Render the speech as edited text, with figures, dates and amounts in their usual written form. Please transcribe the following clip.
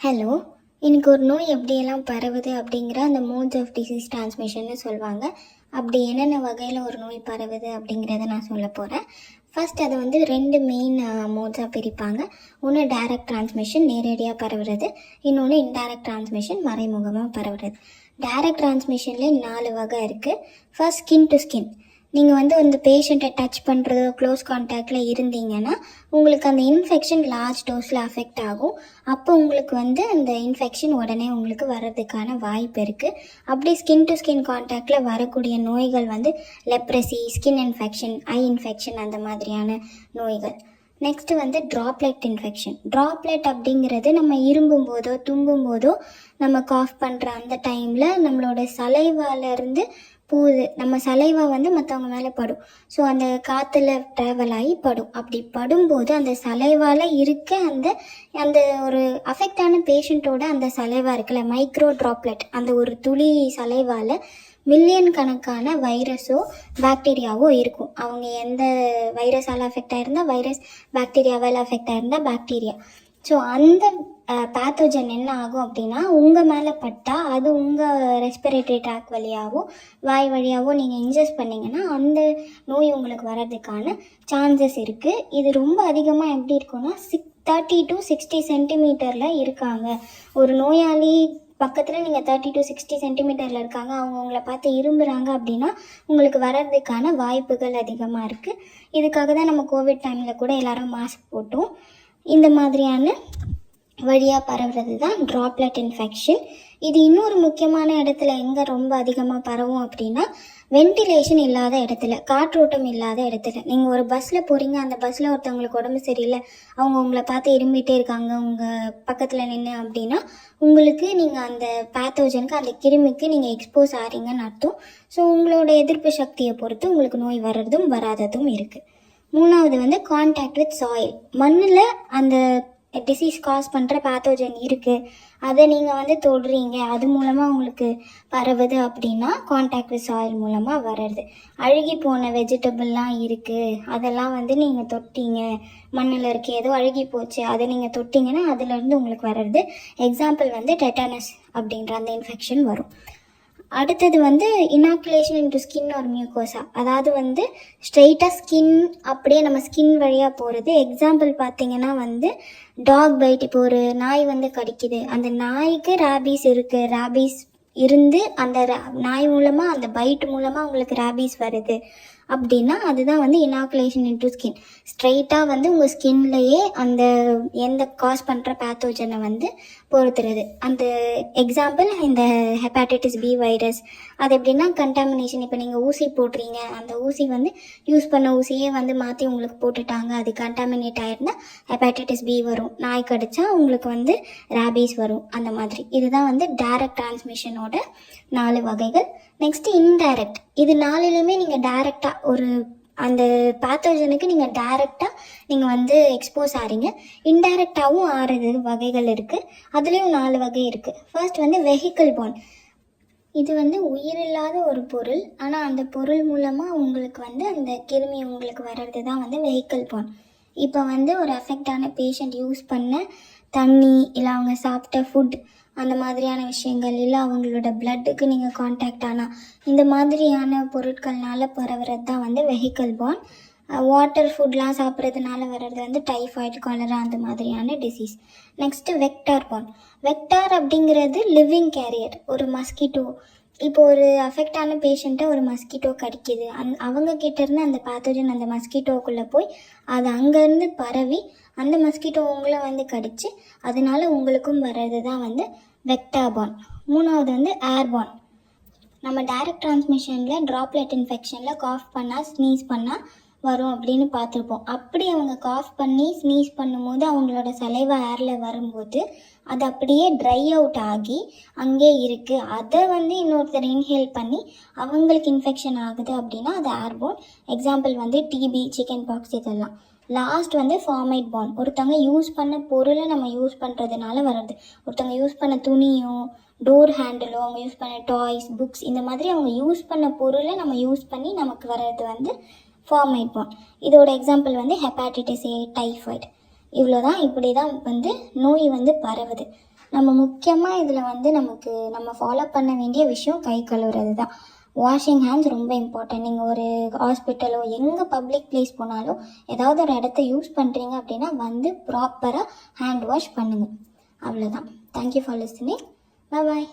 Hello. இன்னைக்கு ஒரு நோய் எப்படியெல்லாம் பரவுது அப்படிங்கிற அந்த மோட்ஸ் ஆஃப் டிசீஸ் டிரான்ஸ்மிஷன்னு சொல்லுவாங்க. அப்படி என்னென்ன வகையில் ஒரு நோய் பரவுது அப்படிங்கிறத நான் சொல்ல போகிறேன். ஃபர்ஸ்ட் அதை வந்து ரெண்டு மெயின் மோட்ஸாக பிரிப்பாங்க. ஒன்று டைரக்ட் டிரான்ஸ்மிஷன், நேரடியாக பரவுறது. இன்னொன்று இன்டைரக்ட் டிரான்ஸ்மிஷன், மறைமுகமாக பரவுறது. டைரக்ட் டிரான்ஸ்மிஷன்லேயே 4 வகை இருக்குது. First skin to skin. நீங்கள் வந்து அந்த பேஷண்ட்டை டச் பண்ணுறதோ க்ளோஸ் கான்டாக்டில் இருந்தீங்கன்னா உங்களுக்கு அந்த இன்ஃபெக்ஷன் லார்ஜ் டோஸில் அஃபெக்ட் ஆகும். அப்போ உங்களுக்கு வந்து அந்த இன்ஃபெக்ஷன் உடனே உங்களுக்கு வர்றதுக்கான வாய்ப்பு இருக்குது. அப்படி ஸ்கின் டு ஸ்கின் கான்டாக்டில் வரக்கூடிய நோய்கள் வந்து லெப்ரசி, ஸ்கின் இன்ஃபெக்ஷன், ஐ இன்ஃபெக்ஷன், அந்த மாதிரியான நோய்கள். நெக்ஸ்ட்டு வந்து ட்ராப்லெட் இன்ஃபெக்ஷன். ட்ராப்லெட் அப்படிங்கிறது நம்ம இரும்பும் போதோ தும்பும் போதோ நம்ம காஃப் பண்ணுற அந்த டைமில் நம்மளோட சலைவாலேருந்து போகுது. நம்ம சலைவா வந்து மற்றவங்க மேலே படும். ஸோ அந்த காற்றுல ட்ராவல் ஆகி படும். அப்படி படும்போது அந்த சலைவால் இருக்க அந்த அந்த ஒரு அஃபெக்டான பேஷண்ட்டோட அந்த சலைவா இருக்குல்ல, மைக்ரோ ட்ராப்லெட், அந்த ஒரு துளி சலைவால் மில்லியன் கணக்கான வைரஸோ பாக்டீரியாவோ இருக்கும். அவங்க எந்த வைரஸால் அஃபெக்ட் ஆகிருந்தால் வைரஸ், பாக்டீரியாவால் அஃபெக்ட் ஆகிருந்தால் பாக்டீரியா. ஸோ அந்த பேத்தோஜன் என்ன ஆகும் அப்படின்னா உங்கள் மேலே பட்டால் அது உங்கள் ரெஸ்பிரேட்டரி ட்ராக் வழியாகவோ வாய் வழியாகவோ நீங்கள் இன்ஜெஸ்ட் பண்ணிங்கன்னா அந்த நோய் உங்களுக்கு வர்றதுக்கான சான்சஸ் இருக்குது. இது ரொம்ப அதிகமாக எப்படி இருக்குன்னா 30 to 60 சென்டிமீட்டரில் இருக்காங்க ஒரு நோயாளி பக்கத்தில் நீங்கள் 30 to 60 சென்டிமீட்டரில் இருக்காங்க, அவங்க உங்களை பார்த்து இரும்புறாங்க அப்படின்னா உங்களுக்கு வர்றதுக்கான வாய்ப்புகள் அதிகமாக இருக்குது. இதுக்காக தான் நம்ம கோவிட் டைமில் கூட எல்லாரும் மாஸ்க் போட்டோம். இந்த மாதிரியான வழியாக பரவுறது தான் ட்ராப்லெட் இன்ஃபெக்ஷன். இது இன்னொரு முக்கியமான இடத்துல எங்கே ரொம்ப அதிகமாக பரவும் அப்படின்னா வென்டிலேஷன் இல்லாத இடத்துல, காற்றோட்டம் இல்லாத இடத்துல. நீங்கள் ஒரு பஸ்ஸில் போகிறீங்க, அந்த பஸ்ஸில் ஒருத்தவங்களுக்கு உடம்பு சரியில்லை, அவங்க உங்களை பார்த்து இரும்பிகிட்டே இருக்காங்க உங்கள் பக்கத்தில் நின்று அப்படின்னா உங்களுக்கு நீங்கள் அந்த பேத்தோஜனுக்கு, அந்த கிருமிக்கு நீங்கள் எக்ஸ்போஸ் ஆகிறீங்கன்னு அர்த்தம். ஸோ உங்களோட எதிர்ப்பு சக்தியை பொறுத்து உங்களுக்கு நோய் வர்றதும் வராததும் இருக்குது. மூணாவது வந்து கான்டாக்ட் வித் சாயில். மண்ணில் அந்த டிசீஸ் காஸ் பண்ணுற பேத்தோஜன் இருக்குது, அதை நீங்கள் வந்து தொடுறீங்க, அது மூலமாக உங்களுக்கு பரவுது அப்படின்னா கான்டாக்ட் வித் சாயில் மூலமாக வர்றது. அழுகி போன வெஜிடபிள்லாம் இருக்குது, அதெல்லாம் வந்து நீங்கள் தொட்டிங்க, மண்ணில் இருக்க ஏதோ அழுகி போச்சு அதை நீங்கள் தொட்டிங்கன்னா அதுலேருந்து உங்களுக்கு வர்றது. எக்ஸாம்பிள் வந்து டெட்டானஸ் அப்படின்ற அந்த இன்ஃபெக்ஷன் வரும். அடுத்தது வந்து இனாக்குலேஷன் இன்டு ஸ்கின் ஒரு மியூக்கோசா, அதாவது வந்து ஸ்ட்ரெயிட்டாக ஸ்கின் அப்படியே நம்ம ஸ்கின் வழியாக போகிறது. எக்ஸாம்பிள் பார்த்தீங்கன்னா வந்து டாக் பைட். இப்போ ஒரு நாய் வந்து கடிக்குது, அந்த நாய்க்கு ரேபீஸ் இருக்குது, ரேபீஸ் இருந்து அந்த நாய் மூலமாக அந்த பைட் மூலமாக உங்களுக்கு ரேபீஸ் வருது அப்படின்னா அதுதான் வந்து இனாக்குலேஷன் இன்டு ஸ்கின். ஸ்ட்ரெயிட்டாக வந்து உங்கள் ஸ்கின்லையே அந்த எந்த காஸ் பண்ணுற பேத்தோஜனை வந்து பொறுத்துறது. அந்த எக்ஸாம்பிள் இந்த ஹெப்பாட்டிட்டிஸ் பி வைரஸ். அது எப்படின்னா கண்டாமினேஷன். இப்போ நீங்கள் ஊசி போடுறீங்க, அந்த ஊசி வந்து யூஸ் பண்ண ஊசியே வந்து மாற்றி உங்களுக்கு போட்டுட்டாங்க, அது கண்டாமினேட் ஆகிருந்தால் ஹெப்பாட்டிட்டிஸ் பி வரும். நாய் கடிச்சா உங்களுக்கு வந்து ரேபீஸ் வரும். அந்த மாதிரி இதுதான் வந்து டைரக்ட் டிரான்ஸ்மிஷனோட 4 வகைகள். Next indirect. இது 4லுமே நீங்கள் டைரெக்டாக ஒரு அந்த பேத்தோஜனுக்கு நீங்கள் டைரெக்டாக நீங்கள் வந்து எக்ஸ்போஸ் ஆகிறீங்க. இன்டைரக்டாகவும் 6 வகைகள் இருக்குது. அதுலேயும் 4 வகை இருக்குது. ஃபர்ஸ்ட் வந்து வெஹிக்கிள் பார்ன். இது வந்து உயிரில்லாத ஒரு பொருள், ஆனால் அந்த பொருள் மூலமாக உங்களுக்கு வந்து அந்த கிருமி உங்களுக்கு வர்றது தான் வந்து வெஹிக்கிள் பார்ன். இப்போ வந்து ஒரு அஃபெக்டான பேஷண்ட் யூஸ் பண்ண தண்ணி, இல்லை அவங்க சாப்பிட்ட ஃபுட், அந்த மாதிரியான விஷயங்கள், இல்லை அவங்களோட பிளட்டுக்கு நீங்கள் கான்டாக்ட் ஆனால் இந்த மாதிரியான பொருட்கள்னால பரவுறது தான் வந்து வெஹிக்கிள் பார்ன். வாட்டர் ஃபுட்லாம் சாப்பிட்றதுனால வர்றது வந்து டைஃபாய்டு, காலரா, அந்த மாதிரியான disease. Next vector born. Vector அப்படிங்கிறது லிவிங் கேரியர். ஒரு மஸ்கிட்டோ, இப்போ ஒரு அஃபெக்டான பேஷண்ட்டை ஒரு மஸ்கிட்டோ கடிக்குது, அவங்க கிட்டேருந்து அந்த பேத்தோஜன் அந்த மஸ்கிட்டோக்குள்ளே போய் அது அங்கேருந்து பரவி அந்த மஸ்கிட்டோ உங்களை வந்து கடித்து அதனால உங்களுக்கும் வர்றது தான் வந்து வெக்டார் பார்ன். மூணாவது வந்து ஏர் பார்ன். நம்ம டைரக்ட் டிரான்ஸ்மிஷனில் ட்ராப்லெட் இன்ஃபெக்ஷனில் காஃப் பண்ணால் ஸ்னீஸ் பண்ணால் வரும் அப்படின்னு பார்த்துருப்போம். அப்படி அவங்க காஃப் பண்ணி ஸ்னீஸ் பண்ணும்போது அவங்களோட சலைவா ஏரில் வரும்போது அது அப்படியே ட்ரை அவுட் ஆகி அங்கே இருக்குது, அதை வந்து இன்னொருத்தர் இன்ஹேல் பண்ணி அவங்களுக்கு இன்ஃபெக்ஷன் ஆகுது அப்படின்னா அது ஏர்போர்ன். எக்ஸாம்பிள் வந்து டிபி, சிக்கன் பாக்ஸ், இதெல்லாம். லாஸ்ட் வந்து ஃபார்மைட் பார்ன். ஒருத்தவங்க யூஸ் பண்ண பொருளை நம்ம யூஸ் பண்ணுறதுனால வர்றது. ஒருத்தவங்க யூஸ் பண்ண துணியோ டோர் ஹேண்டிலோ, அவங்க யூஸ் பண்ண டாய்ஸ், புக்ஸ், இந்த மாதிரி அவங்க யூஸ் பண்ண பொருளை நம்ம யூஸ் பண்ணி நமக்கு வர்றது வந்து ஃபார்மைட் பார்ன். இதோட எக்ஸாம்பிள் வந்து ஹெப்பாட்டிட்டிஸ் ஏ, டைஃபாய்டு. இவ்வளோ தான். இப்படி தான் வந்து நோய் வந்து பரவுது. நம்ம முக்கியமாக இதில் வந்து நம்ம ஃபாலோ பண்ண வேண்டிய விஷயம் கை கழுவுறது தான். வாஷிங் ஹேண்ட்ஸ் ரொம்ப இம்பார்ட்டன்ட். நீங்கள் ஒரு ஹாஸ்பிட்டலோ எங்கே பப்ளிக் பிளேஸ் போனாலும் ஏதாவது ஒரு இடத்த யூஸ் பண்ணுறீங்க அப்படின்னா வந்து ப்ராப்பராக ஹேண்ட் வாஷ் பண்ணுங்கள். அவ்வளோதான். Thank you for listening. பாய்.